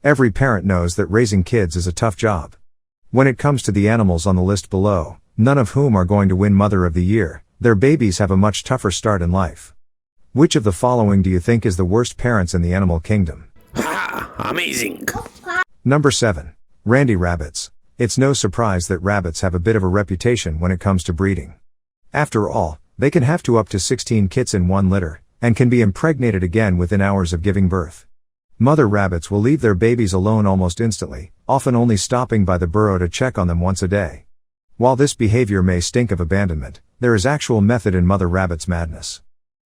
Every parent knows that raising kids is a tough job. When it comes to the animals on the list below, none of whom are going to win Mother of the Year, their babies have a much tougher start in life. Which of the following do you think is the worst parents in the animal kingdom? Ha! Amazing! Number 7. Randy rabbits. It's no surprise that rabbits have a bit of a reputation when it comes to breeding. After all, they can have up to 16 kits in one litter, and can be impregnated again within hours of giving birth. Mother rabbits will leave their babies alone almost instantly, often only stopping by the burrow to check on them once a day. While this behavior may stink of abandonment, there is actual method in mother rabbit's madness.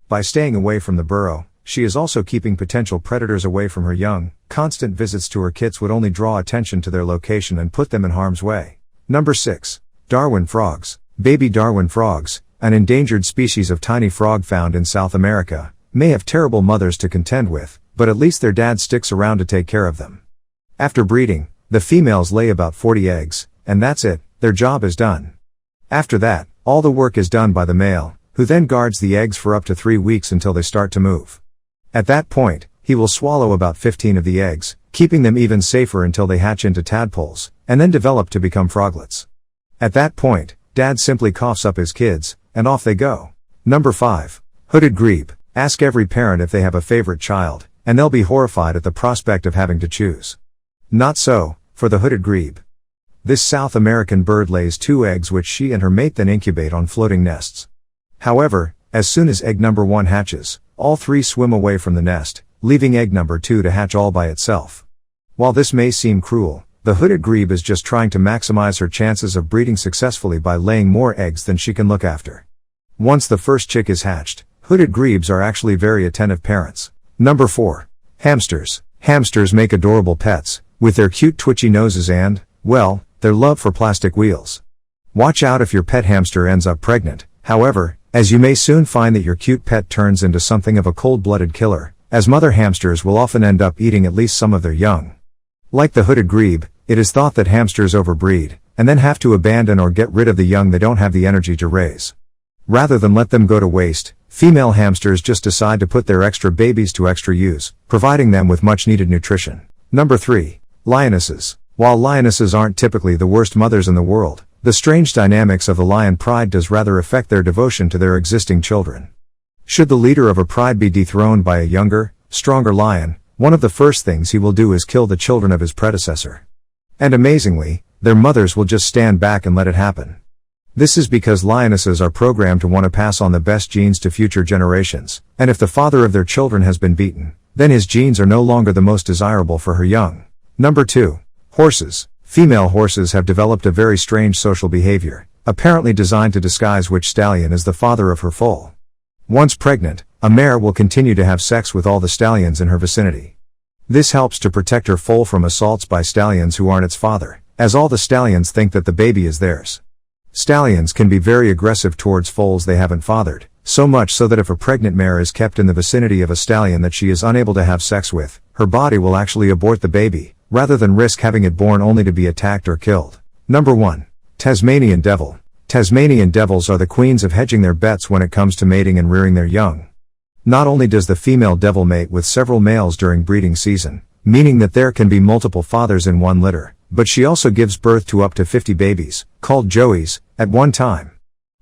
By staying away from the burrow, she is also keeping potential predators away from her young. Constant visits to her kits would only draw attention to their location and put them in harm's way. Number 6. Darwin frogs. Baby Darwin frogs, an endangered species of tiny frog found in South America, may have terrible mothers to contend with, but at least their dad sticks around to take care of them. After breeding, the females lay about 40 eggs, and that's it, their job is done. After that, all the work is done by the male, who then guards the eggs for up to 3 weeks until they start to move. At that point, he will swallow about 15 of the eggs, keeping them even safer until they hatch into tadpoles, and then develop to become froglets. At that point, dad simply coughs up his kids, and off they go. Number 5. Hooded grebe. Ask every parent if they have a favorite child, and they'll be horrified at the prospect of having to choose. Not so, for the hooded grebe. This South American bird lays 2 eggs which she and her mate then incubate on floating nests. However, as soon as egg number 1 hatches, all 3 swim away from the nest, leaving egg number 2 to hatch all by itself. While this may seem cruel, the hooded grebe is just trying to maximize her chances of breeding successfully by laying more eggs than she can look after. Once the first chick is hatched, hooded grebes are actually very attentive parents. Number 4. Hamsters. Hamsters make adorable pets, with their cute twitchy noses and, well, their love for plastic wheels. Watch out if your pet hamster ends up pregnant, however, as you may soon find that your cute pet turns into something of a cold-blooded killer, as mother hamsters will often end up eating at least some of their young. Like the hooded grebe, it is thought that hamsters overbreed, and then have to abandon or get rid of the young they don't have the energy to raise. Rather than let them go to waste, female hamsters just decide to put their extra babies to extra use, providing them with much-needed nutrition. Number 3. Lionesses. While lionesses aren't typically the worst mothers in the world, the strange dynamics of the lion pride does rather affect their devotion to their existing children. Should the leader of a pride be dethroned by a younger, stronger lion, one of the first things he will do is kill the children of his predecessor. And amazingly, their mothers will just stand back and let it happen. This is because lionesses are programmed to want to pass on the best genes to future generations, and if the father of their children has been beaten, then his genes are no longer the most desirable for her young. Number 2. Horses. Female horses have developed a very strange social behavior, apparently designed to disguise which stallion is the father of her foal. Once pregnant, a mare will continue to have sex with all the stallions in her vicinity. This helps to protect her foal from assaults by stallions who aren't its father, as all the stallions think that the baby is theirs. Stallions can be very aggressive towards foals they haven't fathered, so much so that if a pregnant mare is kept in the vicinity of a stallion that she is unable to have sex with, her body will actually abort the baby, rather than risk having it born only to be attacked or killed. Number 1. Tasmanian Devil. Tasmanian devils are the queens of hedging their bets when it comes to mating and rearing their young. Not only does the female devil mate with several males during breeding season, meaning that there can be multiple fathers in one litter, but she also gives birth to up to 50 babies, called joeys, at one time.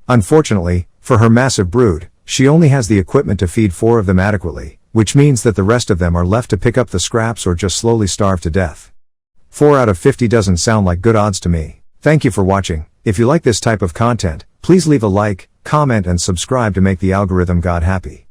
Unfortunately, for her massive brood, she only has the equipment to feed 4 of them adequately, which means that the rest of them are left to pick up the scraps or just slowly starve to death. 4 out of 50 doesn't sound like good odds to me. Thank you for watching. If you like this type of content, please leave a like, comment and subscribe to make the algorithm god happy.